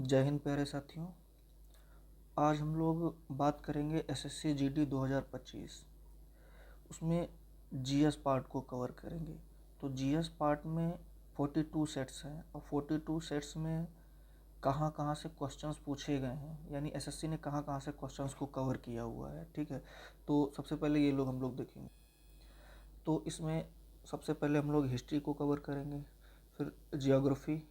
जय हिंद प्यारे साथियों। आज हम लोग बात करेंगे एसएससी जीडी 2025। उसमें जीएस पार्ट को कवर करेंगे। तो जीएस पार्ट में 42 सेट्स हैं और 42 सेट्स में कहाँ कहाँ से क्वेश्चंस पूछे गए हैं, यानी एसएससी ने कहाँ कहाँ से क्वेश्चंस को कवर किया हुआ है। ठीक है, तो सबसे पहले ये लोग हम लोग देखेंगे। तो इसमें सबसे पहले हम लोग हिस्ट्री को कवर करेंगे, फिर जियोग्राफी,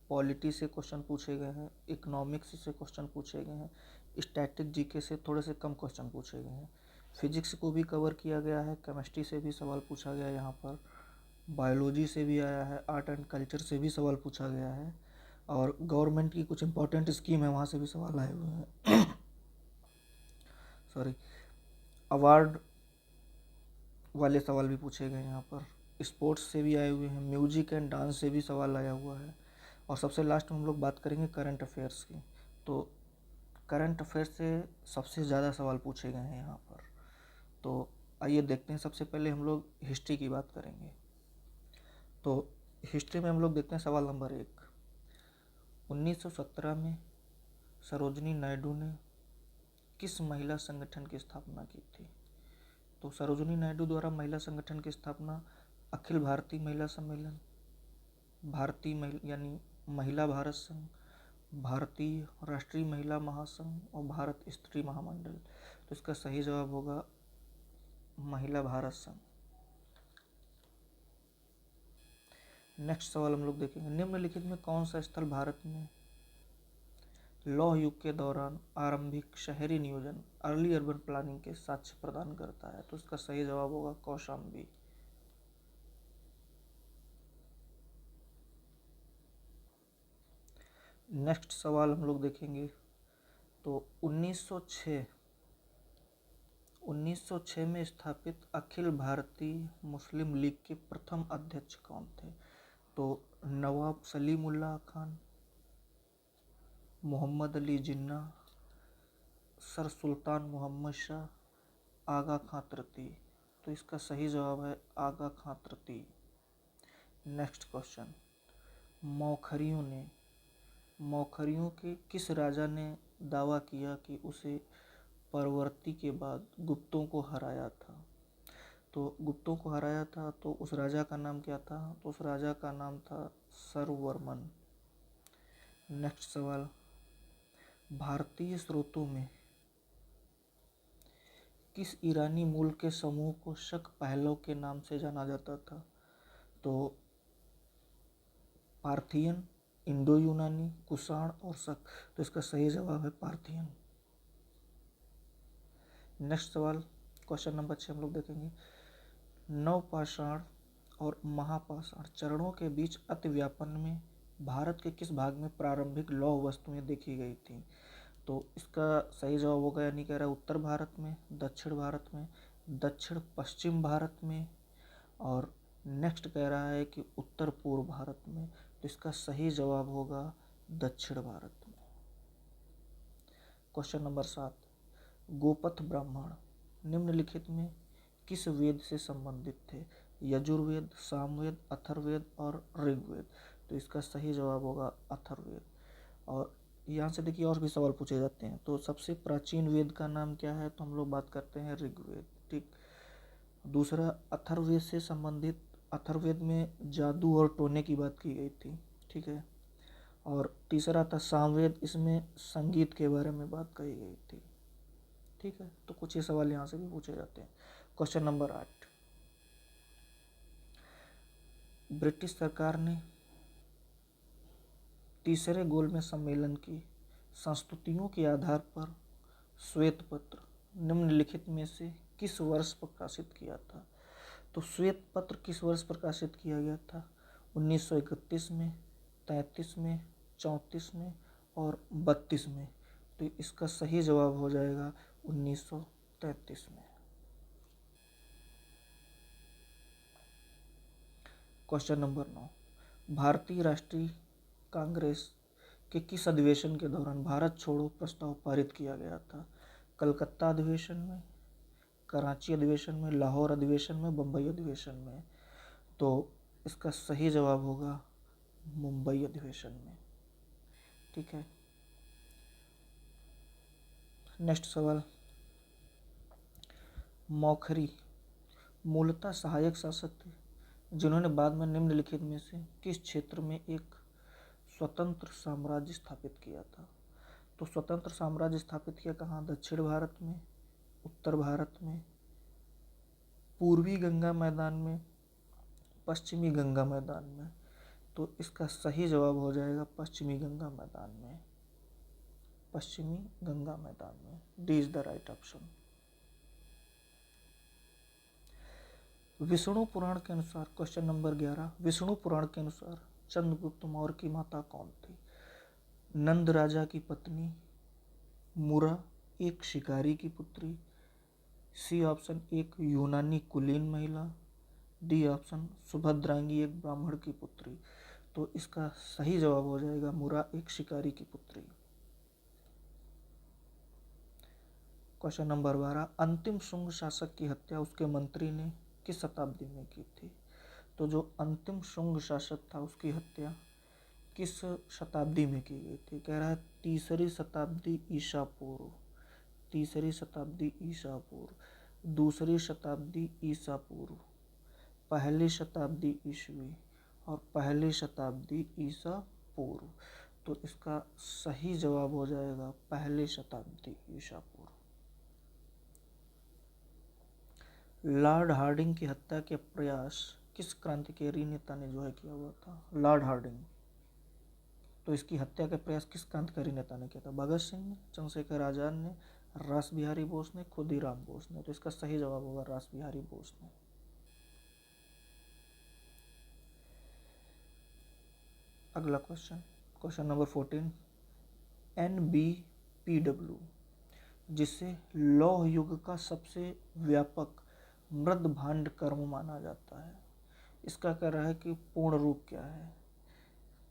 पॉलिटी से क्वेश्चन पूछे गए हैं, इकोनॉमिक्स से क्वेश्चन पूछे गए हैं, स्टैटिक जीके से थोड़े से कम क्वेश्चन पूछे गए हैं, फिजिक्स को भी कवर किया गया है, केमिस्ट्री से भी सवाल पूछा गया है, यहाँ पर बायोलॉजी से भी आया है, आर्ट एंड कल्चर से भी सवाल पूछा गया है, और गवर्नमेंट की कुछ इंपॉर्टेंट स्कीम है वहाँ से भी सवाल आए हुए हैं। सॉरी, अवार्ड वाले सवाल भी पूछे गए हैं यहाँ पर, स्पोर्ट्स से भी आए हुए हैं, म्यूजिक एंड डांस से भी सवाल आया हुआ है। और सबसे लास्ट में हम लोग बात करेंगे करंट अफेयर्स की। तो करंट अफेयर्स से सबसे ज़्यादा सवाल पूछे गए हैं यहाँ पर। तो आइए देखते हैं। सबसे पहले हम लोग हिस्ट्री की बात करेंगे। तो हिस्ट्री में हम लोग देखते हैं सवाल नंबर 1। 1917 में सरोजिनी नायडू ने किस महिला संगठन की स्थापना की थी? तो सरोजिनी नायडू द्वारा महिला संगठन की स्थापना अखिल भारतीय महिला सम्मेलन, भारतीय यानी महिला भारत संघ, भारतीय राष्ट्रीय महिला महासंघ और भारत स्त्री महामंडल। तो इसका सही जवाब होगा महिला भारत संघ। नेक्स्ट सवाल हम लोग देखेंगे। निम्नलिखित में कौन सा स्थल भारत में लौह युग के दौरान आरंभिक शहरी नियोजन अर्ली अर्बन प्लानिंग के साक्ष्य प्रदान करता है? तो इसका सही जवाब होगा कौशाम्बी। नेक्स्ट सवाल हम लोग देखेंगे। तो 1906 में स्थापित अखिल भारतीय मुस्लिम लीग के प्रथम अध्यक्ष कौन थे? तो नवाब सलीमुल्लाह खान, मोहम्मद अली जिन्ना, सर सुल्तान मोहम्मद शाह, आगा खां तृतीय। तो इसका सही जवाब है आगा खां तृतीय। Next question. मौखरियों के किस राजा ने दावा किया कि उसे परवर्ती के बाद गुप्तों को हराया था? तो गुप्तों को हराया था, तो उस राजा का नाम क्या था? तो उस राजा का नाम था सर्ववर्मन। नेक्स्ट सवाल। भारतीय स्रोतों में किस ईरानी मूल के समूह को शक पहलव के नाम से जाना जाता था? तो पार्थियन, इंडो यूनानी, कुषाण और शक। तो इसका सही जवाब है पार्थियन। नेक्स्ट सवाल, क्वेश्चन नंबर 6 हम लोग देखेंगे। नवपाषाण और महापाषाण चरणों के बीच अतिव्यापन में भारत के किस भाग में प्रारंभिक लौह वस्तुएं देखी गई थी? तो इसका सही जवाब होगा, यानी कह रहा है उत्तर भारत में, दक्षिण भारत में, दक्षिण पश्चिम भारत में, और नेक्स्ट कह रहा है कि उत्तर पूर्व भारत में। तो इसका सही जवाब होगा दक्षिण भारत में। Question number 7। गोपथ ब्राह्मण निम्नलिखित में किस वेद से संबंधित थे? यजुर्वेद, सामवेद, अथर्ववेद और ऋग्वेद। तो इसका सही जवाब होगा अथर्ववेद। और यहाँ से देखिए और भी सवाल पूछे जाते हैं। तो सबसे प्राचीन वेद का नाम क्या है? तो हम लोग बात करते हैं ऋग्वेद। ठीक। दूसरा, अथर्ववेद से संबंधित, अथर्ववेद में जादू और टोने की बात की गई थी। ठीक है। और तीसरा था सामवेद, इसमें संगीत के बारे में बात कही गई थी। ठीक है, तो कुछ ये सवाल यहाँ से भी पूछे जाते हैं। Question number 8। ब्रिटिश सरकार ने तीसरे गोलमेज सम्मेलन की संस्तुतियों के आधार पर श्वेत पत्र निम्नलिखित में से किस वर्ष प्रकाशित किया था? तो श्वेत पत्र किस वर्ष प्रकाशित किया गया था? 1931 में, 33 में, 34 में और 32 में। तो इसका सही जवाब हो जाएगा 1933 में। Question number 9। भारतीय राष्ट्रीय कांग्रेस के किस अधिवेशन के दौरान भारत छोड़ो प्रस्ताव पारित किया गया था? कलकत्ता अधिवेशन में, कराची अधिवेशन में, लाहौर अधिवेशन में, बम्बई अधिवेशन में। तो इसका सही जवाब होगा मुंबई अधिवेशन में। ठीक है। नेक्स्ट सवाल, मौखरी मूलतः सहायक शासक थे जिन्होंने बाद में निम्नलिखित में से किस क्षेत्र में एक स्वतंत्र साम्राज्य स्थापित किया था? तो स्वतंत्र साम्राज्य स्थापित किया कहाँ? दक्षिण भारत में, उत्तर भारत में, पूर्वी गंगा मैदान में, पश्चिमी गंगा मैदान में। तो इसका सही जवाब हो जाएगा पश्चिमी गंगा मैदान में, पश्चिमी गंगा मैदान में। D is the right option. Vishnu Purana के अनुसार, क्वेश्चन नंबर 11, विष्णु पुराण के अनुसार चंद्रगुप्त मौर्य की माता कौन थी? नंद राजा की पत्नी, मुरा एक शिकारी की पुत्री, सी ऑप्शन एक यूनानी कुलीन महिला, डी ऑप्शन सुभद्रांगी एक ब्राह्मण की पुत्री। तो इसका सही जवाब हो जाएगा मुरा एक शिकारी की पुत्री। क्वेश्चन नंबर 12, अंतिम शुंग शासक की हत्या उसके मंत्री ने किस शताब्दी में की थी? तो जो अंतिम शुंग शासक था उसकी हत्या किस शताब्दी में की गई थी? कह रहा है तीसरी शताब्दी ईसा पूर्व, तीसरी शताब्दी ईसा पूर्व, दूसरी शताब्दी ईसा पूर्व, पहली शताब्दी ईसवी और पहली शताब्दी ईसा पूर्व। तो इसका सही जवाब हो जाएगा पहली शताब्दी ईसा पूर्व। लॉर्ड हार्डिंग की हत्या के प्रयास किस क्रांतिकारी नेता ने जो है किया हुआ था? लॉर्ड हार्डिंग, तो इसकी हत्या का प्रयास किस क्रांतिकारी नेता ने किया था? भगत सिंह ने, चंद्रशेखर आजाद ने, रास बिहारी बोस ने, खुदीराम बोस ने। तो इसका सही जवाब होगा रास बिहारी बोस ने। अगला क्वेश्चन, क्वेश्चन नंबर 14, NBPW जिसे लौह युग का सबसे व्यापक मृद भांड कर्म माना जाता है, इसका कह रहा है कि पूर्ण रूप क्या है?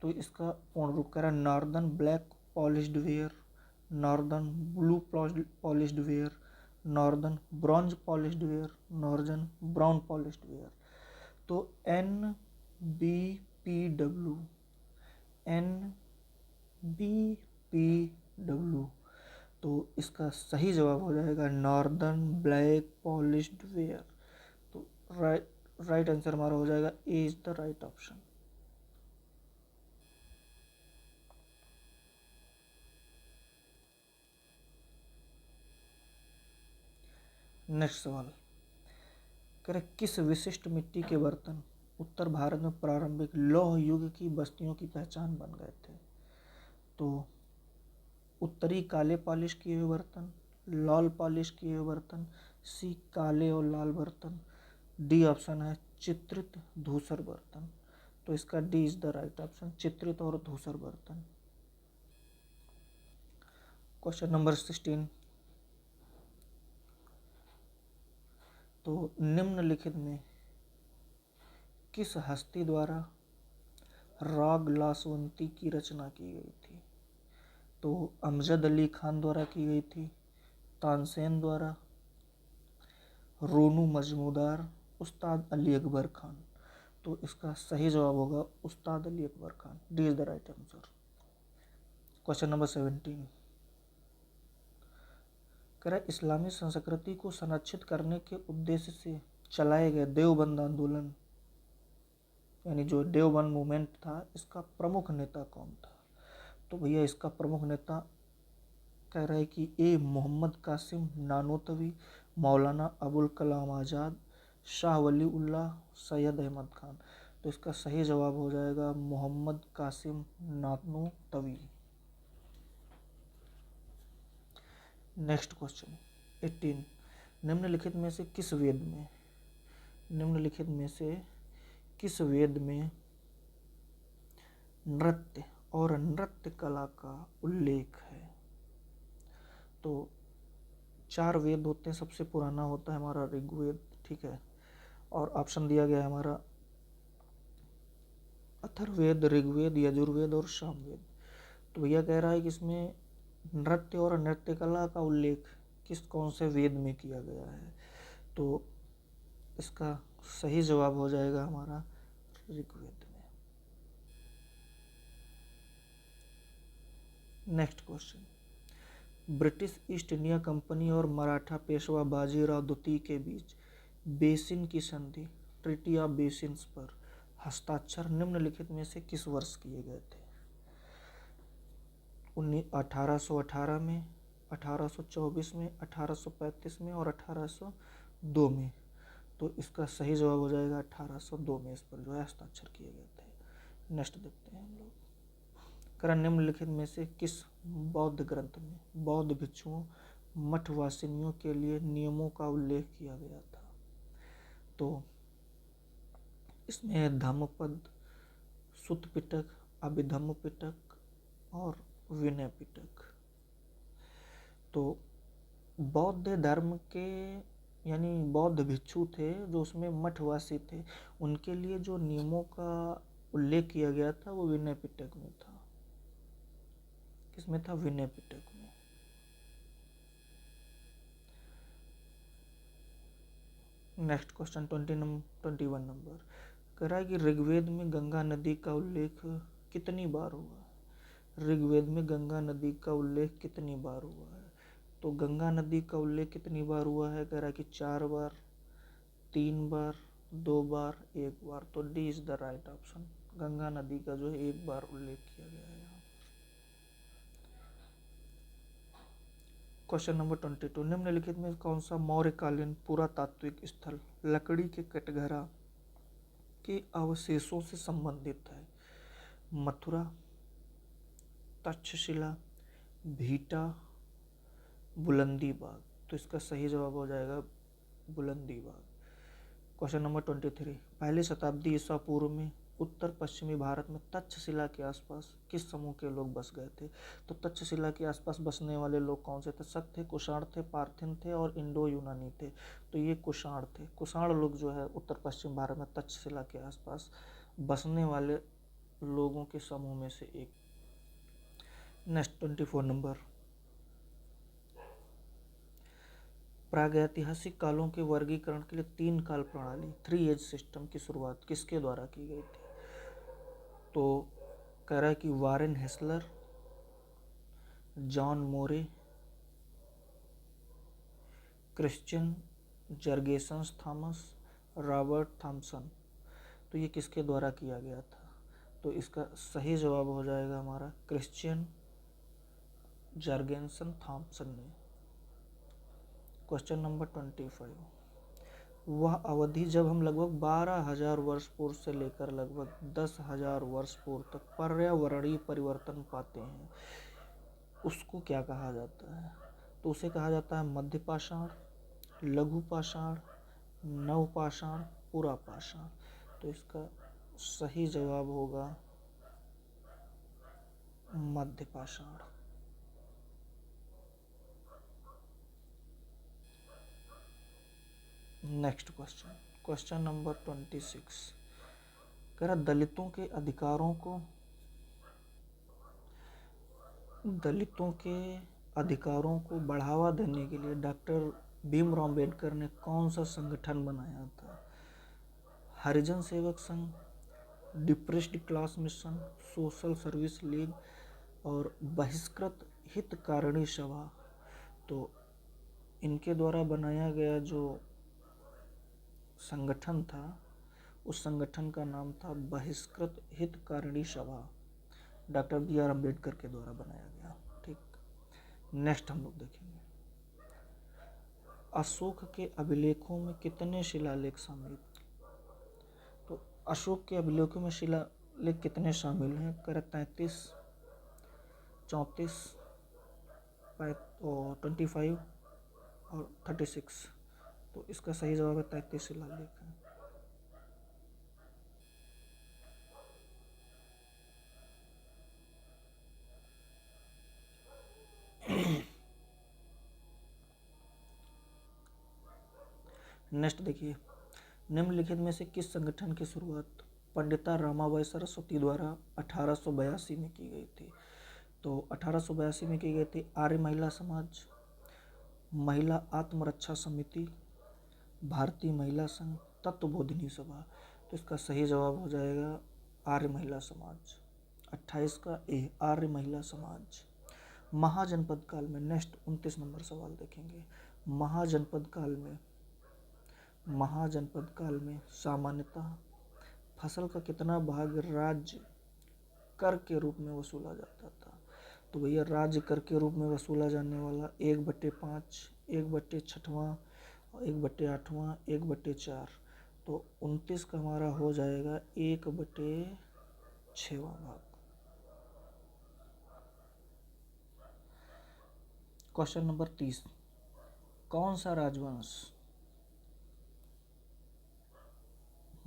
तो इसका पूर्ण रूप कह रहा है northern black polished ware, northern blue polished ware, northern bronze polished ware, northern brown polished ware. तो NBPW, NBPW, तो इसका सही जवाब हो जाएगा नॉर्दर्न ब्लैक पॉलिश्ड वेयर। तो राइट आंसर हमारा हो जाएगा A is the right option. Next सवाल, करें किस विशिष्ट मिट्टी के बर्तन उत्तर भारत में प्रारंभिक लौह युग की बस्तियों की पहचान बन गए थे? तो उत्तरी काले पॉलिश किए हुए बर्तन, लाल पॉलिश किए हुए बर्तन, सी काले और लाल बर्तन, डी ऑप्शन है चित्रित धूसर बर्तन। तो इसका D is the right option, चित्रित और धूसर बर्तन। क्वेश्चन नंबर 16, तो निम्नलिखित में किस हस्ती द्वारा राग लासवंती की रचना की गई थी? तो अमजद अली खान द्वारा की गई थी, तानसेन द्वारा, रोनू मजमूदार, उस्ताद अली अकबर खान। तो इसका सही जवाब होगा उस्ताद Ali Akbar Khan. D is the right answer. Question number 17, कह रहा है इस्लामी संस्कृति को संरक्षित करने के उद्देश्य से चलाए गए देवबंद आंदोलन यानी जो देवबंद मूवमेंट था, इसका प्रमुख नेता कौन था? तो भैया इसका प्रमुख नेता कह रहा है कि ए मोहम्मद कासिम नानोतवी, मौलाना अबुल कलाम आज़ाद, शाह वली उल्लाह, सैयद अहमद खान। तो इसका सही जवाब हो जाएगा मोहम्मद कासिम नानोतवी। नेक्स्ट क्वेश्चन 18, निम्नलिखित में से किस वेद में, निम्नलिखित में से किस वेद में नृत्य और नृत्य कला का उल्लेख है? तो 4 वेद होते हैं, सबसे पुराना होता है हमारा ऋग्वेद, ठीक है, और ऑप्शन दिया गया है हमारा अथर्ववेद, ऋग्वेद, यजुर्वेद और सामवेद। तो भैया कह रहा है कि इसमें नृत्य और नृत्य कला का उल्लेख किस कौन से वेद में किया गया है? तो इसका सही जवाब हो जाएगा हमारा ऋग्वेद में। Next question, British east India company और मराठा पेशवा बाजीराव द्वितीय के बीच बेसिन की संधि ट्रीटी ऑफ बेसिन्स पर हस्ताक्षर निम्नलिखित में से किस वर्ष किए गए थे? 1818 में, 1824 में, 1835 में और 1802 में। तो इसका सही जवाब हो जाएगा 1802 में इस पर जो है हस्ताक्षर किए गए थे। नेक्स्ट देखते हैं हम लोग, करण निम्नलिखित में से किस बौद्ध ग्रंथ में बौद्ध भिक्षुओं मठवासिनियों के लिए नियमों का उल्लेख किया गया था? तो इसमें धम्मपद, सुत्त पिटक, अभिधम्म पिटक और विनय पिटक। तो बौद्ध धर्म के यानी बौद्ध भिक्षु थे जो उसमें मठवासी थे, उनके लिए जो नियमों का उल्लेख किया गया था वो विनय पिटक में था। किसमें था? विनय पिटक में। नेक्स्ट क्वेश्चन 21 नंबर, कह रहा है कि ऋग्वेद में गंगा नदी का उल्लेख कितनी बार हुआ है? ऋग्वेद में गंगा नदी का उल्लेख कितनी बार हुआ है? तो गंगा नदी का उल्लेख कितनी बार हुआ है? कह रहा है कि 4 बार, 3 बार, 2 बार, 1 बार। तो D is the right option. Ganga नदी का जो है 1 बार उल्लेख किया गया है यहाँ। क्वेश्चन नंबर 22, निम्नलिखित में कौन सा मौर्यकालीन पुरातात्विक स्थल लकड़ी के कटघरा के अवशेषों से संबंधित है? मथुरा, तक्षशिला, भीटा, बुलंदी बाग। तो इसका सही जवाब हो जाएगा बुलंदी बाग। क्वेश्चन नंबर 23, पहली शताब्दी ईसा पूर्व में उत्तर पश्चिमी भारत में तक्षशिला के आसपास किस समूह के लोग बस गए थे? तो तक्षशिला के आसपास बसने वाले लोग कौन से थे? शक थे, कुषाण थे, पार्थिन थे और इंडो यूनानी थे। तो ये कुषाण थे। कुषाण लोग जो है उत्तर पश्चिम भारत में तक्षशिला के आसपास बसने वाले लोगों के समूह में से एक। नेक्स्ट 24 नंबर, प्रागैतिहासिक कालों के वर्गीकरण के लिए 3 काल प्रणाली 3 एज सिस्टम की शुरुआत किसके द्वारा की गई थी? तो कह रहा है कि वारेन हेसलर, जॉन मोरे, क्रिश्चियन जर्गेसन्स थॉमस, रॉबर्ट थॉमसन। तो ये किसके द्वारा किया गया था? तो इसका सही जवाब हो जाएगा हमारा क्रिश्चियन जर्गेसन थॉमसन ने। क्वेश्चन नंबर 25, वह अवधि जब हम लगभग 12,000 वर्ष पूर्व से लेकर लगभग 10,000 वर्ष पूर्व तक पर्यावरणीय परिवर्तन पाते हैं उसको क्या कहा जाता है? तो उसे कहा जाता है मध्य पाषाण, लघु पाषाण, नव पाषाण, पुरा पाषाण। तो इसका सही जवाब होगा मध्य पाषाण। नेक्स्ट क्वेश्चन, क्वेश्चन नंबर 26, कह रहा दलितों के अधिकारों को बढ़ावा देने के लिए डॉक्टर भीमराव अम्बेडकर ने कौन सा संगठन बनाया था? Harijan Sevak Sangh, depressed class mission, social service league और बहिष्कृत हितकारिणी सभा। तो इनके द्वारा बनाया गया जो संगठन था उस संगठन का नाम था बहिष्कृत हितकारिणी सभा। डॉक्टर बी आर अम्बेडकर के द्वारा बनाया गया। ठीक, नेक्स्ट हम लोग देखेंगे अशोक के अभिलेखों में कितने शिलालेख शामिल? तो अशोक के अभिलेखों में शिलालेख कितने शामिल हैं? कर 33, 34 और 25 और 36। तो इसका सही जवाब है 33 शिलालेख है। नेक्स्ट देखिए, निम्नलिखित में से किस संगठन की शुरुआत पंडिता रमाबाई सरस्वती द्वारा 1882 में की गई थी? तो 1882 में की गई थी आर्य महिला समाज, महिला आत्मरक्षा समिति, भारतीय महिला संघ, तत्वबोधिनी सभा। तो इसका सही जवाब हो जाएगा आर्य महिला समाज। 28 का ए, आर्य महिला समाज। महाजनपद काल में, नेक्स्ट 29 नंबर सवाल देखेंगे। महाजनपद काल में सामान्यतः फसल का कितना भाग राज्य कर के रूप में वसूला जाता था? तो भैया राज्य कर के रूप में वसूला जाने वाला 1/5, 1/6, 1/8, 1/4, तो 29 का हमारा हो जाएगा 1/6 भाग। क्वेश्चन नंबर 30, कौन सा राजवंश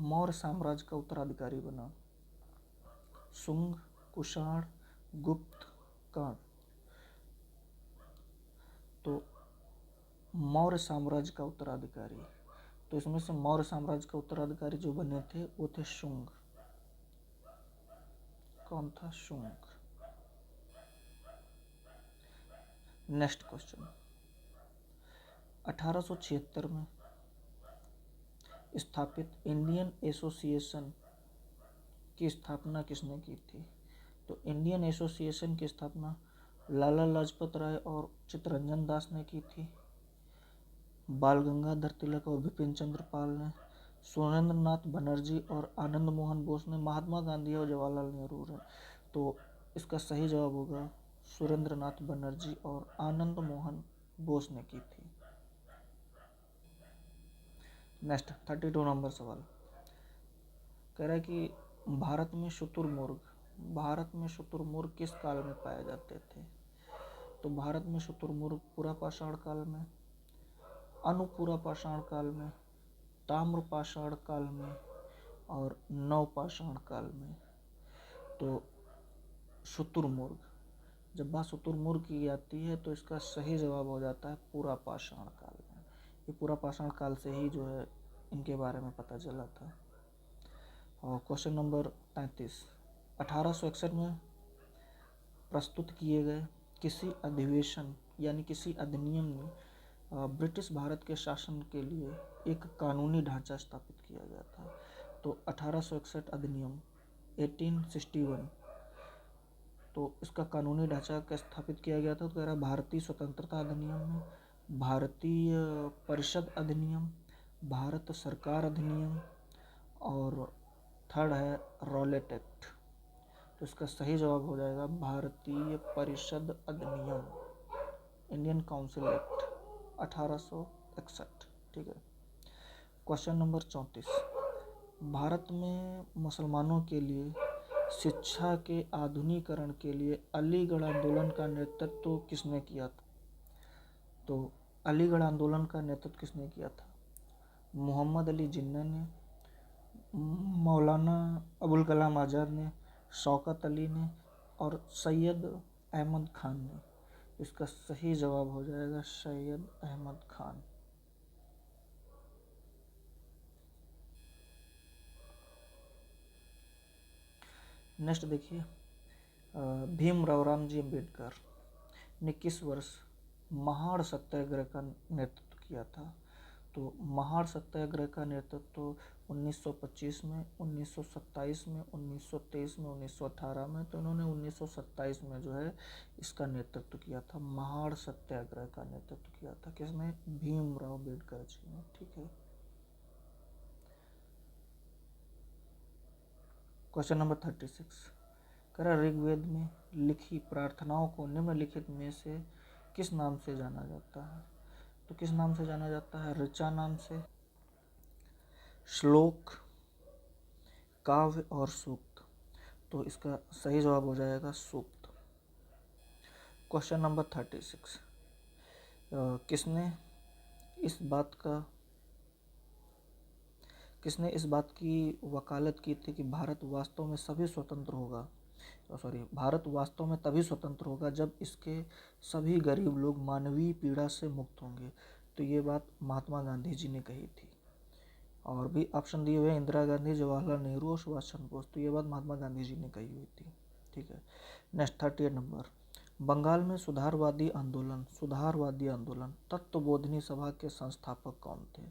मौर्य साम्राज्य का उत्तराधिकारी बना? शुंग, कुषाण, गुप्त, कांग। तो मौर्य साम्राज्य का उत्तराधिकारी, तो इसमें से मौर्य साम्राज्य का उत्तराधिकारी जो बने थे वो थे शुंग। कौन था? शुंग। नेक्स्ट क्वेश्चन, 1876 में स्थापित इंडियन एसोसिएशन की स्थापना किसने की थी? तो इंडियन एसोसिएशन की स्थापना लाला लाजपत राय और चित्तरंजन दास ने की थी। बाल गंगाधर तिलक और बिपिन चंद्र पाल ने, सुरेंद्र नाथ बनर्जी और आनंद मोहन बोस ने, महात्मा गांधी और जवाहरलाल नेहरू ने। तो इसका सही जवाब होगा सुरेंद्र नाथ बनर्जी और आनंद मोहन बोस ने की थी। नेक्स्ट 32 नंबर सवाल कह रहा है कि भारत में शुतुरमुर्ग किस काल में पाए जाते थे? तो भारत में शुतुरमुर्ग पुरापाषाण काल में, अनुपुरापाषाण काल में, ताम्रपाषाण काल में और नवपाषाण काल में। तो शुतुरमुर्ग, जब बात शुतुरमुर्ग की आती है तो इसका सही जवाब हो जाता है पुरापाषाण काल में। ये पुरापाषाण काल से ही जो है इनके बारे में पता चला था। और क्वेश्चन नंबर 33, 1861 में प्रस्तुत किए गए किसी अधिवेशन यानी किसी अधिनियम ने ब्रिटिश भारत के शासन के लिए एक कानूनी ढांचा स्थापित किया गया था? तो 1861 अधिनियम 1861, तो इसका कानूनी ढांचा क्या स्थापित किया गया था? तो कह रहा भारतीय स्वतंत्रता अधिनियम में, भारतीय परिषद अधिनियम, भारत सरकार अधिनियम और थर्ड है रॉलेट एक्ट। तो इसका सही जवाब हो जाएगा भारतीय परिषद अधिनियम, इंडियन काउंसिल एक्ट 1861। ठीक है। क्वेश्चन नंबर 34, भारत में मुसलमानों के लिए शिक्षा के आधुनिकीकरण के लिए अलीगढ़ आंदोलन का नेतृत्व किसने किया था? तो अलीगढ़ आंदोलन का नेतृत्व किसने किया था? मोहम्मद अली जिन्ना ने, मौलाना अबुल कलाम आज़ाद ने, शौकत अली ने और सैयद अहमद खान ने। इसका सही जवाब हो जाएगा सैयद अहमद खान। नेक्स्ट देखिए, भीमराव रामजी अम्बेडकर ने किस वर्ष महाड़ सत्याग्रह का नेतृत्व किया था? तो महाड़ सत्याग्रह का नेतृत्व 1925 में, 1927 में, 1923 में, 1918 में। तो इन्होंने 1927 में जो है इसका नेतृत्व किया था। महाड़ सत्याग्रह का नेतृत्व किया था किसने? भीमराव अम्बेडकर जी ने। ठीक है। क्वेश्चन नंबर 36 कह रहा ऋग्वेद में लिखी प्रार्थनाओं को निम्नलिखित में से किस नाम से जाना जाता है? तो किस नाम से जाना जाता है? ऋचा नाम से, श्लोक, काव्य और सूक्त। तो इसका सही जवाब हो जाएगा सूक्त। क्वेश्चन नंबर 36 किसने इस बात की वकालत की थी कि भारत वास्तव में तभी स्वतंत्र होगा जब इसके सभी गरीब लोग मानवीय पीड़ा से मुक्त होंगे? तो ये बात महात्मा गांधी जी ने कही थी। और भी ऑप्शन दिए हुए हैं, इंदिरा गांधी, जवाहरलाल नेहरू और सुभाष चंद्र बोस। तो ये बात महात्मा गांधी जी ने कही हुई थी। ठीक है। नेक्स्ट 38 नंबर, बंगाल में सुधारवादी आंदोलन तत्वबोधिनी सभा के संस्थापक कौन थे?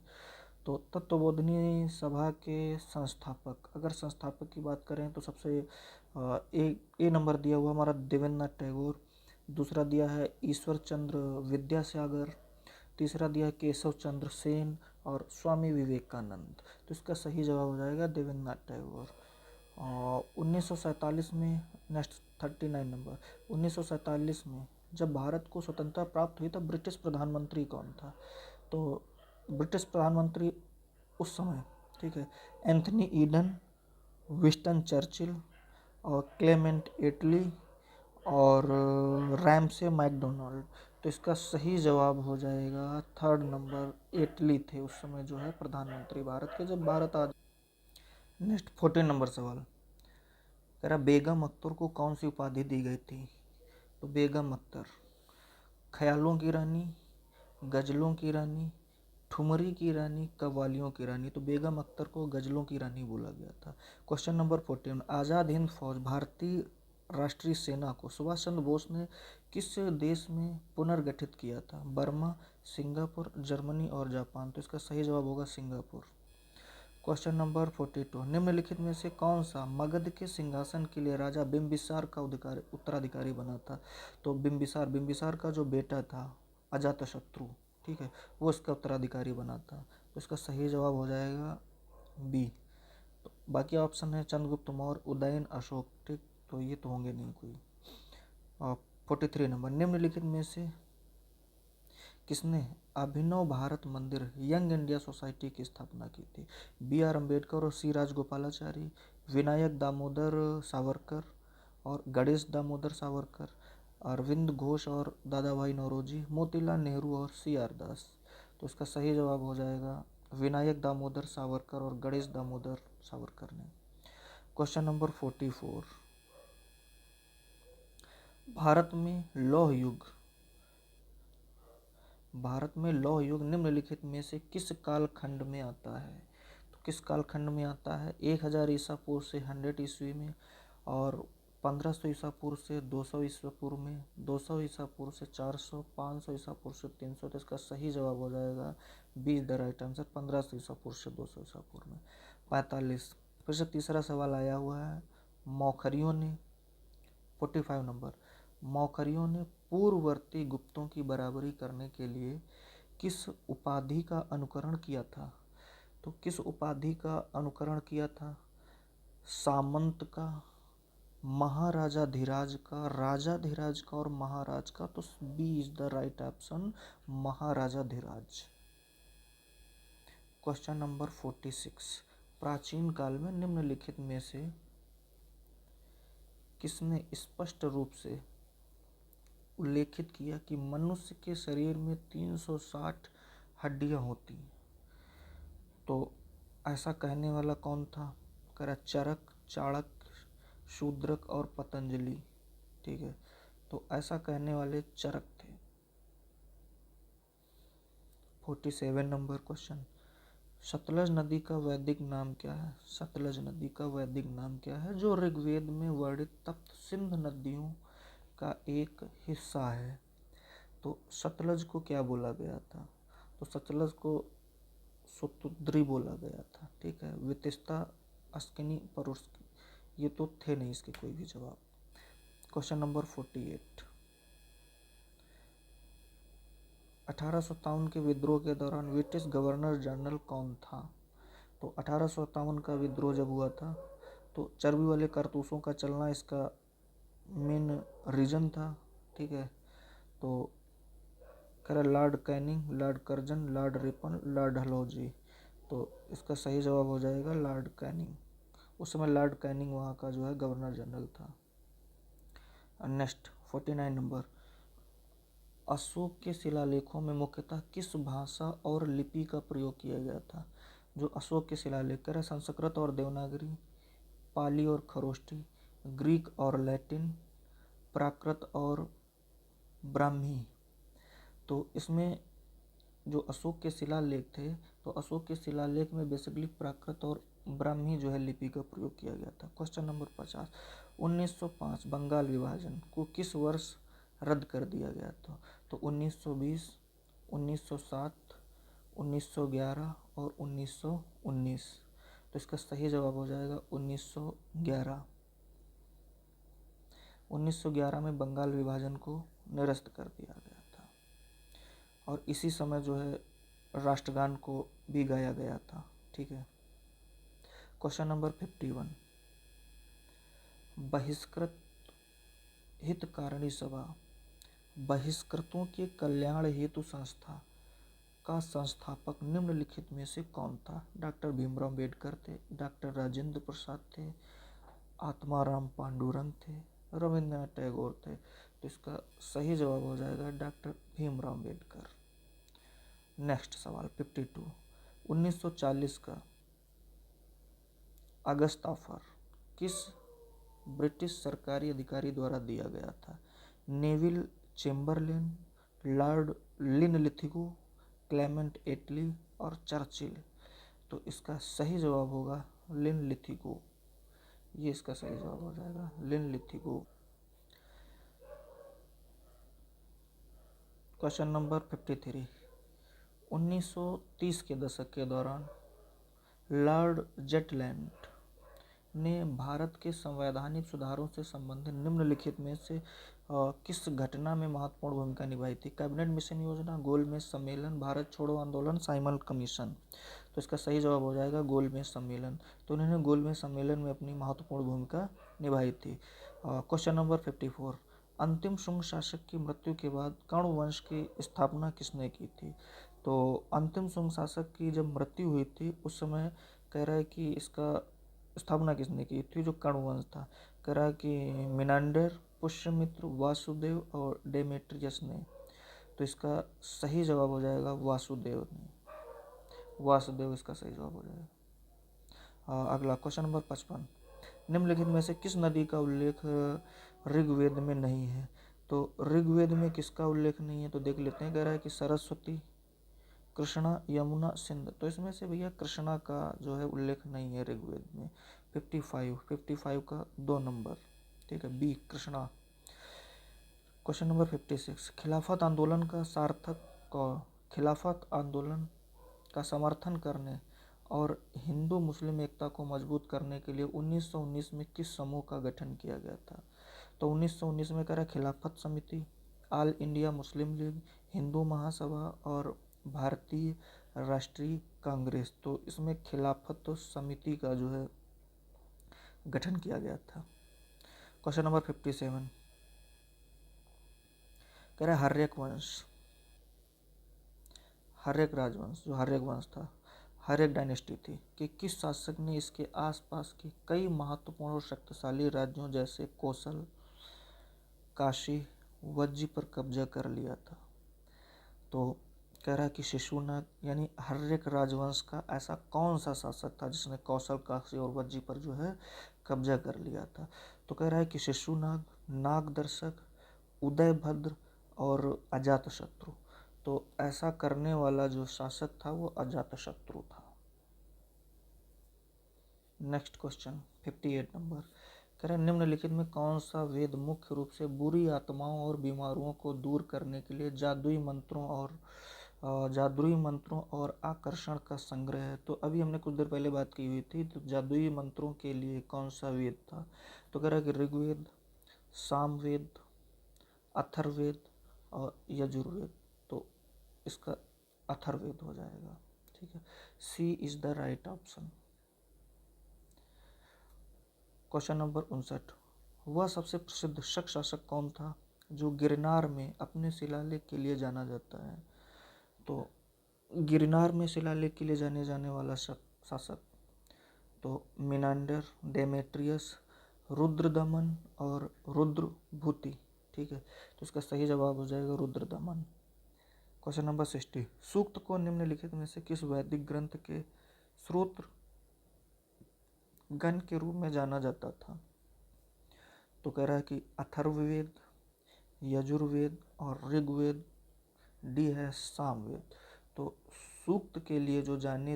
तो तत्वबोधिनी सभा के संस्थापक, अगर संस्थापक की बात करें तो सबसे ए नंबर दिया हुआ हमारा देवेंद्रनाथ टैगोर, दूसरा दिया है ईश्वर चंद्र विद्यासागर, तीसरा दिया है केशव चंद्र सेन और स्वामी विवेकानंद। तो इसका सही जवाब हो जाएगा देवेंद्रनाथ टैगोर। और 1947 में, नेक्स्ट 39 नंबर, 1947 में जब भारत को स्वतंत्रता प्राप्त हुई तब ब्रिटिश प्रधानमंत्री कौन था? तो ब्रिटिश प्रधानमंत्री उस समय, ठीक है, एंथनी ईडन, विंस्टन चर्चिल और क्लेमेंट एटली और रैमसे मैकडोनाल्ड। तो इसका सही जवाब हो जाएगा थर्ड नंबर, एटली थे उस समय जो है प्रधानमंत्री भारत के, जब भारत आज। नेक्स्ट 14 नंबर सवाल कह रहा बेगम अख्तर को कौन सी उपाधि दी गई थी? तो बेगम अख्तर ख्यालों की रानी, गजलों की रानी, ठुमरी की रानी, कव्वालियों की रानी। तो बेगम अख्तर को गजलों की रानी बोला गया था। क्वेश्चन नंबर 14, आज़ाद हिंद फौज भारतीय राष्ट्रीय सेना को सुभाष चंद्र बोस ने किस देश में पुनर्गठित किया था? बर्मा, सिंगापुर, जर्मनी और जापान। तो इसका सही जवाब होगा सिंगापुर। क्वेश्चन नंबर 42, निम्नलिखित में से कौन सा मगध के सिंहासन के लिए राजा बिम्बिसार का उत्तराधिकारी बना था? तो बिम्बिसार का जो बेटा था अजातशत्रु, ठीक है, वो इसका उत्तराधिकारी बना था। तो इसका सही जवाब हो जाएगा बी। तो बाकी ऑप्शन है चंद्रगुप्त मौर्य, उदयन, अशोक, ठीक, तो ये तो होंगे नहीं कोई। और 43 नंबर, निम्नलिखित में से किसने अभिनव भारत मंदिर यंग इंडिया सोसाइटी की स्थापना की थी? बी आर अम्बेडकर और सी राजगोपालाचारी, विनायक दामोदर सावरकर और गणेश दामोदर सावरकर, अरविंद घोष और दादा भाई नौरोजी, मोतीलाल नेहरू और सी आर दास। तो इसका सही जवाब हो जाएगा विनायक दामोदर सावरकर और गणेश दामोदर सावरकर ने। क्वेश्चन नंबर 44, भारत में लौह युग निम्नलिखित में से किस कालखंड में आता है? तो किस कालखंड में आता है? 1000 ईसा पूर्व से 100 ईस्वी में, और 1500 ईसा पूर्व से 200 ईसा पूर्व में, 200 ईसा पूर्व से 400, 500 ईसा पूर्व से 300। तो इसका सही जवाब हो जाएगा बी द राइट आंसर, 1500 ईसा पूर्व से 200 ईसा पूर्व में। 45, फिर से तीसरा सवाल आया हुआ है, मौखरियों ने 45 नंबर, मौखरियों ने पूर्ववर्ती गुप्तों की बराबरी करने के लिए किस उपाधि का अनुकरण किया था? तो किस उपाधि का अनुकरण किया था? सामंत का, महाराजाधिराज का, राजाधिराज का और महाराज का। तो B is the right option, महाराजाधिराज। क्वेश्चन नंबर 46, प्राचीन काल में निम्नलिखित में से किसने स्पष्ट रूप से उल्लेखित किया कि मनुष्य के शरीर में 360 हड्डियां होती? तो ऐसा कहने वाला कौन था? करा चरक, चाणक्य, शूद्रक और पतंजलि, ठीक है, तो ऐसा कहने वाले चरक थे। 47 नंबर क्वेश्चन, सतलज नदी का वैदिक नाम क्या है? सतलज नदी का वैदिक नाम क्या है, जो ऋग्वेद में वर्णित तप्त सिंध नदियों का एक हिस्सा है? तो सतलज को क्या बोला गया था? तो सतलज को सुतुद्री बोला गया था, ठीक है, वितिस्ता, अस्किनी, परुस्की, ये तो थे नहीं इसके कोई भी जवाब। क्वेश्चन नंबर 48, 1857 के विद्रोह के दौरान ब्रिटिश गवर्नर जनरल कौन था? तो 1857 का विद्रोह जब हुआ था तो चर्बी वाले कारतूसों का चलना इसका मेन रीजन था, ठीक है। तो कह रहा Lord Canning, Lord Curzon, Lord Ripon, Lord Dalhousie. तो इसका सही जवाब हो जाएगा लॉर्ड कैनिंग। उस समय लॉर्ड कैनिंग वहाँ का जो है गवर्नर जनरल था। नेक्स्ट 49 नंबर, अशोक के शिलालेखों में मुख्यतः किस भाषा और लिपि का प्रयोग किया गया था? जो अशोक के शिलालेख है संस्कृत और देवनागरी, पाली और खरोष्टी, ग्रीक और लैटिन, प्राकृत और ब्राह्मी। तो इसमें जो अशोक के शिलालेख थे, तो अशोक के शिलालेख में बेसिकली प्राकृत और ब्राह्मी जो है लिपि का प्रयोग किया गया था। क्वेश्चन नंबर 50, 1905 बंगाल विभाजन को किस वर्ष रद्द कर दिया गया था? तो 1920, 1907, 1911 और 1919। तो इसका सही जवाब हो जाएगा 1911। 1911 में बंगाल विभाजन को निरस्त कर दिया गया था और इसी समय जो है राष्ट्रगान को भी गाया गया था। ठीक है। क्वेश्चन नंबर 51, बहिष्कृत हितकारिणी सभा बहिष्कृतों के कल्याण हेतु संस्था का संस्थापक निम्नलिखित में से कौन था? डॉक्टर भीमराव अम्बेडकर थे, डॉक्टर राजेंद्र प्रसाद थे, आत्माराम पांडुरंग थे, रविंद्रनाथ टैगोर थे। तो इसका सही जवाब हो जाएगा डॉक्टर भीमराव अम्बेडकर। नेक्स्ट सवाल 52, 1940 का अगस्त ऑफर किस ब्रिटिश सरकारी अधिकारी द्वारा दिया गया था? नेविल चेम्बरलेन, लॉर्ड लिनलिथिगो, क्लेमेंट एटली और चर्चिल। तो इसका सही जवाब होगा लिनलिथिगो। ये इसका सही जवाब हो जाएगा, लिनलिथिगो। क्वेश्चन नंबर 53, 1930 के दशक के दौरान लॉर्ड जेटलैंड ने भारत के संवैधानिक सुधारों से संबंधित निम्नलिखित में से किस घटना में महत्वपूर्ण भूमिका निभाई थी? कैबिनेट मिशन योजना, गोलमेज सम्मेलन, भारत छोड़ो आंदोलन, साइमन कमीशन। तो इसका सही जवाब हो जाएगा गोलमेज सम्मेलन। तो उन्होंने गोलमेज सम्मेलन में अपनी महत्वपूर्ण भूमिका निभाई थी। क्वेश्चन नंबर 54, अंतिम शुंग शासक की मृत्यु के बाद कण्व वंश की स्थापना किसने की थी? तो अंतिम शुंग शासक की जब मृत्यु हुई थी उस समय कह रहा है कि इसका स्थापना किसने की थी? जो कण्व वंश था। कह रहा है कि मिनांडर, पुष्यमित्र, वासुदेव और डेमेट्रियस ने। तो इसका सही जवाब हो जाएगा वासुदेव ने। वासुदेव इसका सही जवाब हो जाएगा। अगला क्वेश्चन नंबर 55, निम्नलिखित में से किस नदी का उल्लेख ऋग्वेद में नहीं है? तो ऋग्वेद में किसका उल्लेख नहीं है? तो देख लेते हैं। कह रहा है कि सरस्वती, कृष्णा, यमुना, सिंध। तो इसमें से भैया कृष्णा का जो है उल्लेख नहीं है ऋग्वेद में। 55 का 2 नंबर। ठीक है, बी कृष्णा। क्वेश्चन नंबर 56, खिलाफत आंदोलन का सार्थक और खिलाफत आंदोलन का समर्थन करने और हिंदू मुस्लिम एकता को मजबूत करने के लिए 1919 में किस समूह का गठन किया गया था? तो 1919 में कह रहा है खिलाफत समिति, All India Muslim League, Hindu Mahasabha और भारतीय राष्ट्रीय कांग्रेस। तो इसमें खिलाफत समिति का जो है गठन किया गया था। क्वेश्चन नंबर 57, कह रहा है हर्यक वंश, हर्यक राजवंश, जो हर्यक वंश था, हर्यक डायनेस्टी थी, कि किस शासक ने इसके आसपास के कई महत्वपूर्ण और शक्तिशाली राज्यों जैसे कौशल, काशी, वज्जी पर कब्जा कर लिया था? तो कह रहा है कि शिशुनाग, यानी हर्यक राजवंश का ऐसा कौन सा शासक था जिसने कौशल, काशी और वज्जी पर जो है कब्जा कर लिया था? तो कह रहा है कि शिशुनाग, नागदर्शक, उदयभद्र और अजातशत्रु। तो ऐसा करने वाला जो शासक था वो अजातशत्रु था। नेक्स्ट क्वेश्चन 58 नंबर, कह रहे निम्नलिखित में कौन सा वेद मुख्य रूप से बुरी आत्माओं और बीमारियों को दूर करने के लिए जादुई मंत्रों और आकर्षण का संग्रह है? तो अभी हमने कुछ देर पहले बात की हुई थी। तो जादुई मंत्रों के लिए कौन सा वेद था? तो कह रहा है कि ऋग्वेद, सामवेद, अथर्ववेद और यजुर्वेद। तो इसका अथर्ववेद हो जाएगा। ठीक है, C is the right option. Question number 59, वह सबसे प्रसिद्ध शक शासक कौन था जो गिरनार में अपने शिलालेख के लिए जाना जाता है? तो गिरनार में शिलालेख के लिए जाने जाने वाला शासक तो मिनांडर, डेमेट्रियस, रुद्रदमन और रुद्रभूति। ठीक है, तो इसका सही जवाब हो जाएगा रुद्रदमन। क्वेश्चन नंबर 60, सूक्त को निम्नलिखित में से किस वैदिक ग्रंथ के स्रोत गण के रूप में जाना जाता था? तो कह रहा है कि अथर्ववेद, यजुर्वेद और ऋग्वेद, डी है सामवेद। तो सूक्त के लिए जो जानने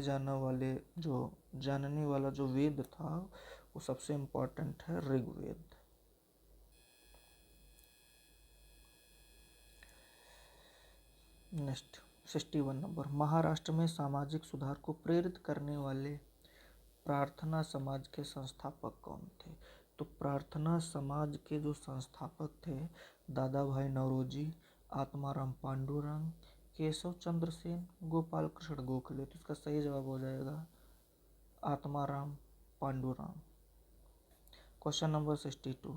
वाला जो वेद था वो सबसे इम्पोर्टेंट है ऋग्वेद। नेक्स्ट 61 नंबर, महाराष्ट्र में सामाजिक सुधार को प्रेरित करने वाले प्रार्थना समाज के संस्थापक कौन थे? तो प्रार्थना समाज के जो संस्थापक थे दादा भाई नौरोजी, आत्माराम पांडुरंग, केशव चंद्र सेन, गोपाल कृष्ण गोखले। तो इसका सही जवाब हो जाएगा आत्माराम पांडुरंग। क्वेश्चन नंबर 62,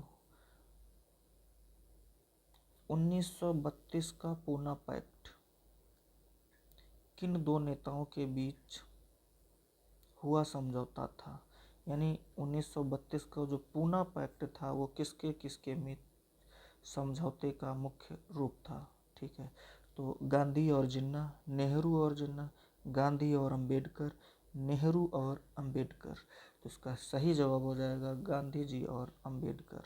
1932 का पूना पैक्ट किन दो नेताओं के बीच हुआ समझौता था? यानी 1932 का जो पूना पैक्ट था वो किसके किसके में समझौते का मुख्य रूप था? ठीक है, तो गांधी और जिन्ना, नेहरू और जिन्ना, गांधी और अंबेडकर, नेहरू और अंबेडकर। तो इसका सही जवाब हो जाएगा गांधी जी और अंबेडकर।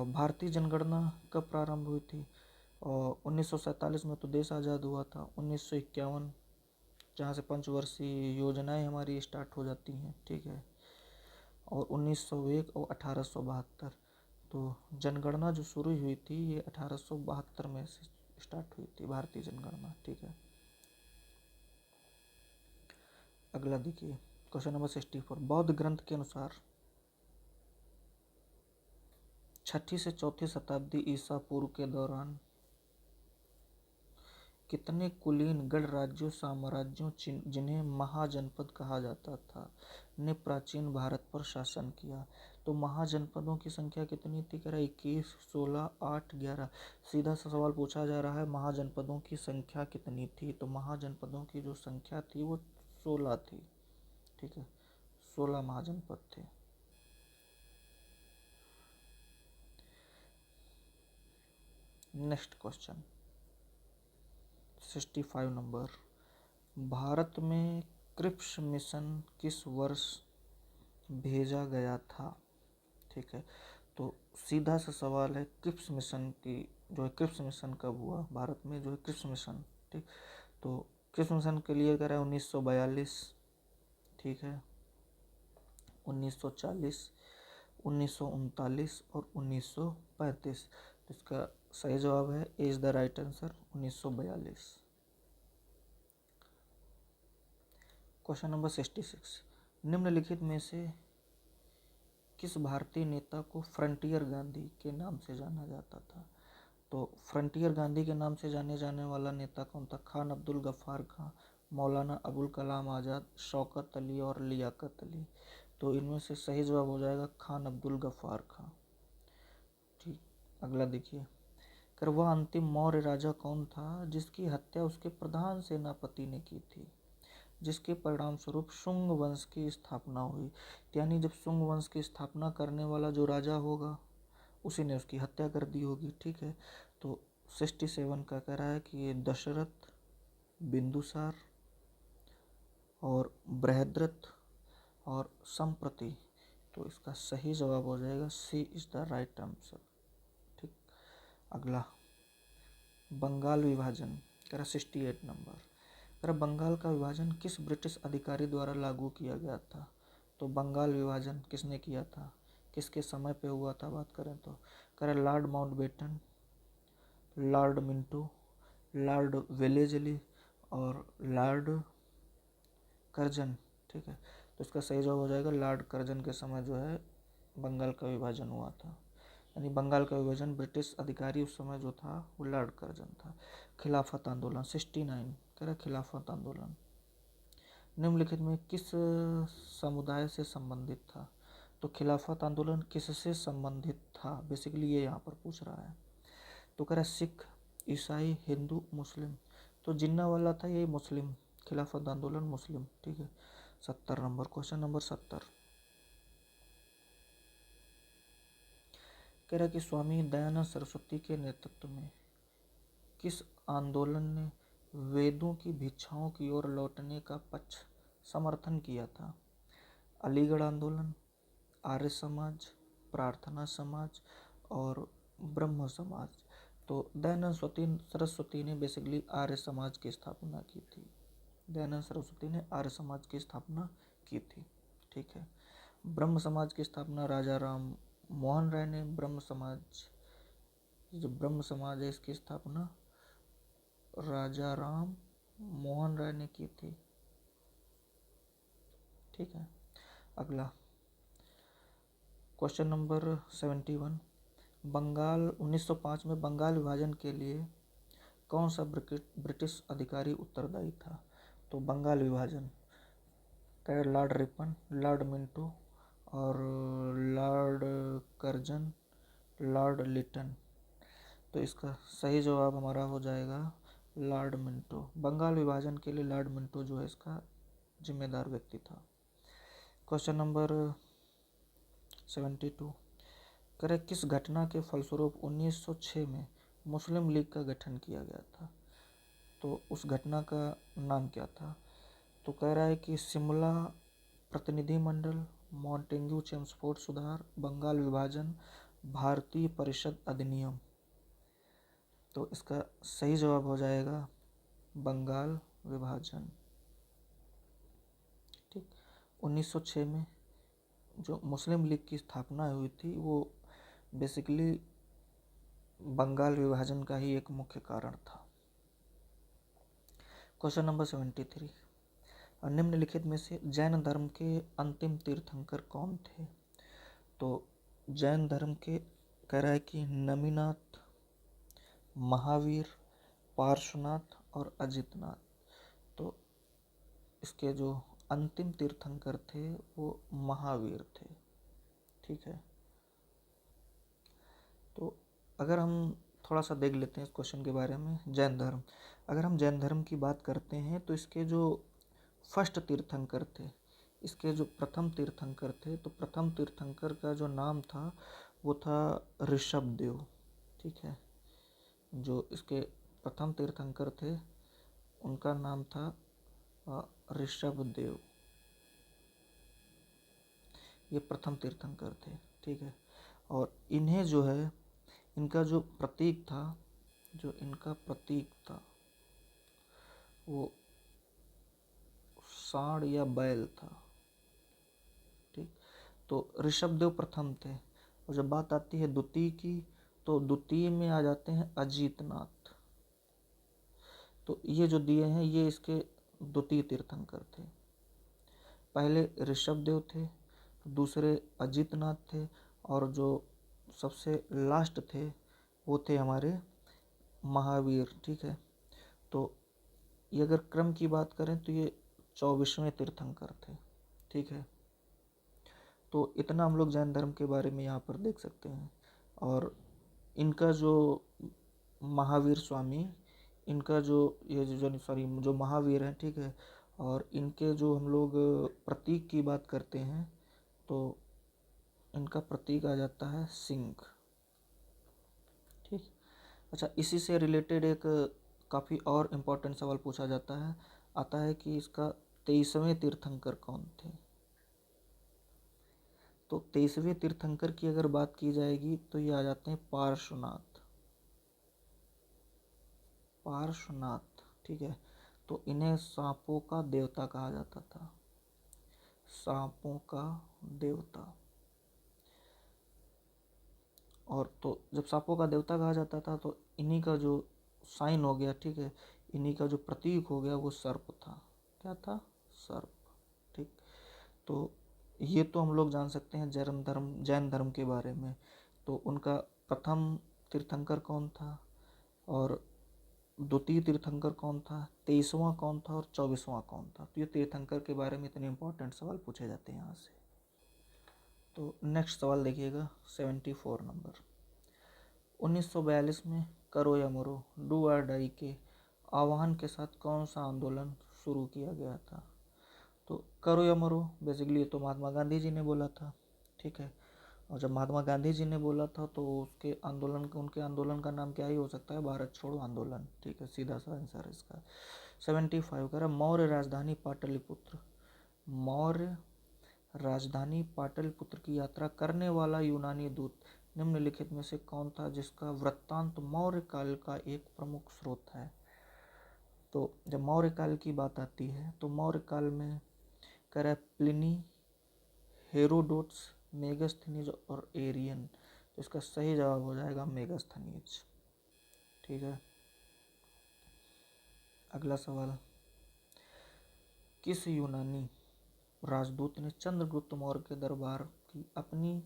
भारतीय जनगणना कब प्रारंभ हुई थी? और 1947 में तो देश आज़ाद हुआ था। 1951 जहाँ से पंचवर्षीय योजनाएं हमारी स्टार्ट हो जाती हैं, ठीक है। और 1901 और 1872। तो जनगणना जो शुरू हुई थी ये 1872 में से स्टार्ट हुई थी भारतीय जनगणना, ठीक है। अगला देखिए क्वेश्चन नंबर 64, बौद्ध ग्रंथ के अनुसार 6ठी से 4ठी शताब्दी ईसा पूर्व के दौरान कितने कुलीन गणराज्यों साम्राज्यों जिन्हें महाजनपद कहा जाता था ने प्राचीन भारत पर शासन किया? तो महाजनपदों की संख्या कितनी थी? कह रहा 21, 16, 8, 11। सीधा सा सवाल पूछा जा रहा है महाजनपदों की संख्या कितनी थी? तो महाजनपदों की जो संख्या थी वो 16 थी, ठीक है। 16 महाजनपद थे। नेक्स्ट क्वेश्चन 65 नंबर, भारत में क्रिप्स मिशन किस वर्ष भेजा गया था? ठीक है, तो सीधा सा सवाल है क्रिप्स मिशन की जो है क्रिप्स मिशन कब हुआ भारत में, जो है क्रिप्स मिशन, ठीक। तो क्रिप्स मिशन के लिए कह रहा है 1942, ठीक है, 1940, 1939 और 1935। तो इसका सही जवाब है is the right answer 1942। Question number 66, निम्नलिखित में से किस भारतीय नेता को फ्रंटियर गांधी के नाम से जाना जाता था? तो फ्रंटियर गांधी के नाम से जाने जाने वाला नेता कौन था? खान अब्दुल गफ्फार खां, मौलाना अबुल कलाम आज़ाद, शौकत अली और लियाकत अली। तो इनमें से सही जवाब हो जाएगा खान अब्दुल गफ्फार खां, ठीक। अगला देखिए, कर वह अंतिम मौर्य राजा कौन था जिसकी हत्या उसके प्रधान सेनापति ने की थी, जिसके परिणाम स्वरूप शुंग वंश की स्थापना हुई? यानी जब शुंग वंश की स्थापना करने वाला जो राजा होगा उसी ने उसकी हत्या कर दी होगी, ठीक है। तो 67 का कह रहा है कि ये दशरथ, बिंदुसार और बृहद्रथ और संप्रति। तो इसका सही जवाब हो जाएगा सी इज द राइट आंसर, ठीक। अगला बंगाल विभाजन कह रहा 68 नंबर, कह रहा बंगाल का विभाजन किस ब्रिटिश अधिकारी द्वारा लागू किया गया था? तो बंगाल विभाजन किसने किया था, किसके समय पे हुआ था बात करें तो कह रहा Lord Mountbatten, Lord Minto, Lord Wellesley और लॉर्ड कर्जन, ठीक है। तो इसका सही जवाब हो जाएगा लॉर्ड कर्जन के समय जो है बंगाल का विभाजन हुआ था। यानी बंगाल का विभाजन ब्रिटिश अधिकारी उस समय जो था वो लॉर्ड कर्जन था। खिलाफत आंदोलन 69 कह रहा खिलाफत आंदोलन निम्नलिखित में किस समुदाय से संबंधित था? तो खिलाफत आंदोलन किससे संबंधित था बेसिकली ये यहाँ पर पूछ रहा है। तो कह रहा सिख, ईसाई, हिंदू, मुस्लिम। तो जिन्ना वाला था ये मुस्लिम, खिलाफत आंदोलन मुस्लिम, ठीक है। 70 नंबर, क्वेश्चन नंबर 70 कह रहा कि स्वामी दयानंद सरस्वती के नेतृत्व में किस आंदोलन ने वेदों की भिक्षाओं की ओर लौटने का पक्ष समर्थन किया था? अलीगढ़ आंदोलन, आर्य समाज, प्रार्थना समाज और ब्रह्म समाज। तो दयानंद सरस्वती ने बेसिकली आर्य समाज की स्थापना की थी। दयानंद सरस्वती ने आर्य समाज की स्थापना की थी, ठीक है। ब्रह्म समाज की स्थापना राजा राम मोहन राय ने जो ब्रह्म समाज है इसकी स्थापना राजा राम मोहन राय ने की थी, ठीक है। अगला क्वेश्चन नंबर 71, बंगाल 1905 में बंगाल विभाजन के लिए कौन सा ब्रिटिश अधिकारी उत्तरदायी था? तो बंगाल विभाजन का लॉर्ड रिपन, लॉर्ड मिंटो और लॉर्ड कर्जन, लॉर्ड लिटन। तो इसका सही जवाब हमारा हो जाएगा लॉर्ड मिंटो। बंगाल विभाजन के लिए लॉर्ड मिंटो जो है इसका जिम्मेदार व्यक्ति था। क्वेश्चन नंबर 72, करे किस घटना के फलस्वरूप 1906 में मुस्लिम लीग का गठन किया गया था? तो उस घटना का नाम क्या था? तो कह रहा है कि शिमला प्रतिनिधिमंडल, मॉन्टेग्यू चेम्सफोर्ड सुधार, बंगाल विभाजन, भारतीय परिषद अधिनियम। तो इसका सही जवाब हो जाएगा बंगाल विभाजन। ठीक, 1906 में जो मुस्लिम लीग की स्थापना हुई थी वो बेसिकली बंगाल विभाजन का ही एक मुख्य कारण था। क्वेश्चन नंबर 73, निम्नलिखित में से जैन धर्म के अंतिम तीर्थंकर कौन थे? तो जैन धर्म के कह रहा है कि नमीनाथ, महावीर, पार्श्वनाथ और अजितनाथ। तो इसके जो अंतिम तीर्थंकर थे वो महावीर थे। ठीक है, तो अगर हम थोड़ा सा देख लेते हैं इस क्वेश्चन के बारे में। जैन धर्म, अगर हम जैन धर्म की बात करते हैं तो इसके जो फर्स्ट तीर्थंकर थे, इसके जो प्रथम तीर्थंकर थे, तो प्रथम तीर्थंकर का जो नाम था वो था ऋषभदेव। ठीक है, जो इसके प्रथम तीर्थंकर थे उनका नाम था ऋषभदेव। ये प्रथम तीर्थंकर थे। ठीक है, और इन्हें जो है इनका जो प्रतीक था, जो इनका प्रतीक था वो सांड या बैल था। ठीक, तो ऋषभदेव प्रथम थे। और जब बात आती है द्वितीय की, तो द्वितीय में आ जाते हैं अजितनाथ। तो ये जो दिए हैं ये इसके द्वितीय तीर्थंकर थे। पहले ऋषभदेव थे, दूसरे अजितनाथ थे, और जो सबसे लास्ट थे वो थे हमारे महावीर। ठीक है, तो ये अगर क्रम की बात करें तो ये 24वें तीर्थंकर थे। ठीक है, तो इतना हम लोग जैन धर्म के बारे में यहाँ पर देख सकते हैं। और इनका जो महावीर स्वामी, इनका जो ये जो महावीर हैं, ठीक है, और इनके जो हम लोग प्रतीक की बात करते हैं तो इनका प्रतीक आ जाता है सिंह। ठीक, अच्छा, इसी से रिलेटेड एक काफ़ी और इम्पोर्टेंट सवाल पूछा जाता है, आता है कि इसका 23वें तीर्थंकर कौन थे? तो 23वें तीर्थंकर की अगर बात की जाएगी तो ये आ जाते हैं पार्श्वनाथ। पार्श्वनाथ, ठीक है, तो इन्हें सांपों का देवता कहा जाता था। सांपों का देवता। और तो जब सांपों का देवता कहा जाता था तो इन्हीं का जो साइन हो गया, ठीक है, इन्हीं का जो प्रतीक हो गया वो सर्प था। क्या था? सर्प। ठीक, तो ये तो हम लोग जान सकते हैं जैन धर्म के बारे में। तो उनका प्रथम तीर्थंकर कौन था, और द्वितीय तीर्थंकर कौन था, 23वां कौन था, और 24वां कौन था। तो ये तीर्थंकर के बारे में इतने इंपॉर्टेंट सवाल पूछे जाते हैं यहाँ से। तो नेक्स्ट सवाल देखिएगा 74 नंबर। 1942 में करो या मरो, डू और डाई के आह्वान के साथ कौन सा आंदोलन शुरू किया गया था? तो करो या मरो बेसिकली तो महात्मा गांधी जी ने बोला था। ठीक है, और जब महात्मा गांधी जी ने बोला था तो उनके आंदोलन का नाम क्या ही हो सकता है? भारत छोड़ो आंदोलन। ठीक है, सीधा सा आंसर है इसका। 75 कह रहा मौर्य राजधानी पाटलिपुत्र, मौर्य राजधानी पाटलिपुत्र की यात्रा करने वाला यूनानी दूत निम्नलिखित में से कौन था जिसका वृत्तांत मौर्य काल का एक प्रमुख स्रोत है? तो जब मौर्य काल की बात आती है तो मौर्य काल में कह रहा है प्लिनी, हेरोडोट्स, मेगास्थनीज और एरियन। तो इसका सही जवाब हो जाएगा मेगास्थनीज। ठीक है, अगला सवाल, किस यूनानी राजदूत ने चंद्रगुप्त मौर्य के दरबार की अपनी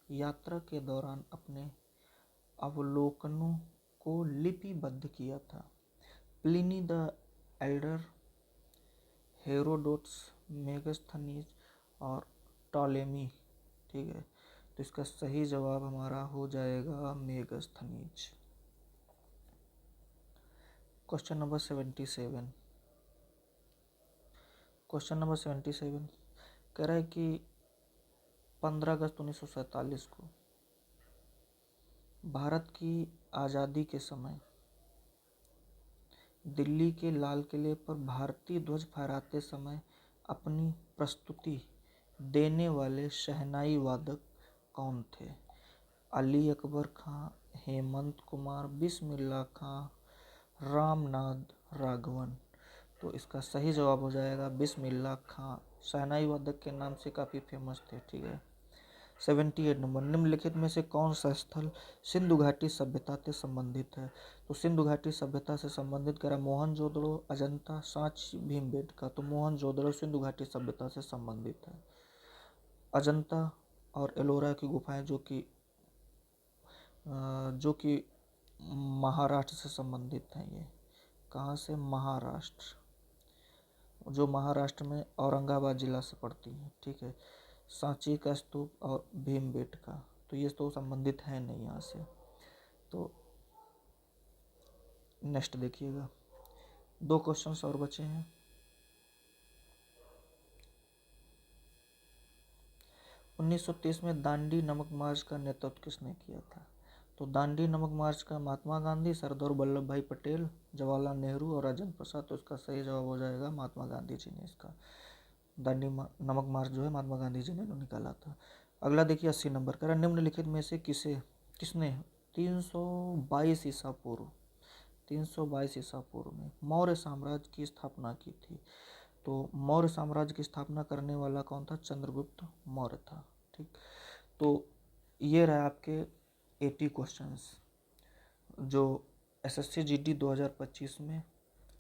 यात्रा के दौरान अपने अवलोकनों को लिपिबद्ध किया था? Pliny the Elder, Herodotus, Megasthenes और टॉलेमी। ठीक है, तो इसका सही जवाब हमारा हो जाएगा Megasthenes. Question number 77। Question number 77 कह रहा है कि 15 अगस्त 1947 को भारत की आज़ादी के समय दिल्ली के लाल किले पर भारतीय ध्वज फहराते समय अपनी प्रस्तुति देने वाले शहनाई वादक कौन थे? अली अकबर खां, हेमंत कुमार, बिस्मिल्लाह खां, रामनाथ राघवन। तो इसका सही जवाब हो जाएगा बिस्मिल्लाह खां। शहनाई वादक के नाम से काफ़ी फेमस थे। ठीक है। 78 नंबर, निम्नलिखित में से कौन सा स्थल सिंधु घाटी सभ्यता से संबंधित है? तो सिंधु घाटी सभ्यता से संबंधित करा मोहनजोदड़ो, अजंता, सांची, भीमबेटका। तो मोहनजोदड़ो सिंधु घाटी सभ्यता से संबंधित है। अजंता और एलोरा की गुफाएं जो कि महाराष्ट्र से संबंधित हैं। ये कहाँ से? महाराष्ट्र, जो महाराष्ट्र में औरंगाबाद जिला से पड़ती है। ठीक है। सांची का स्तूप और भीमबेटका, तो ये तो संबंधित है नहीं यहाँ से। तो नेक्स्ट देखिएगा, 2 क्वेश्चंस और बचे हैं। 1930 में दांडी नमक मार्च का नेतृत्व किसने किया था? तो दांडी नमक मार्च का महात्मा गांधी, सरदार वल्लभ भाई पटेल, जवाहरलाल नेहरू और राजेंद्र प्रसाद। तो इसका सही जवाब हो जाएगा महात्मा गांधी जी ने। इसका दांडी नमक मार्च जो है महात्मा गांधी जी ने निकाला था। अगला देखिए 80 नंबर का, निम्नलिखित में से किसने 322 ईसा पूर्व 322 ईसा पूर्व में मौर्य साम्राज्य की स्थापना की थी? तो मौर्य साम्राज्य की स्थापना करने वाला कौन था? चंद्रगुप्त मौर्य था। ठीक, तो ये रहा आपके 80 क्वेश्चंस जो एसएससी जीडी 2025 में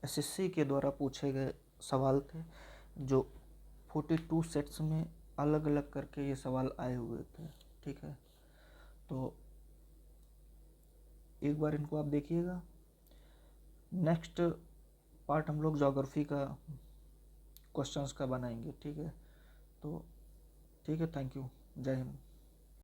एसएससी के द्वारा पूछे गए सवाल थे, जो 42 सेट्स में अलग अलग करके ये सवाल आए हुए थे। ठीक है, तो एक बार इनको आप देखिएगा। नेक्स्ट पार्ट हम लोग ज्योग्राफी का क्वेश्चंस का बनाएंगे। ठीक है, तो ठीक है, थैंक यू, जय हिंद।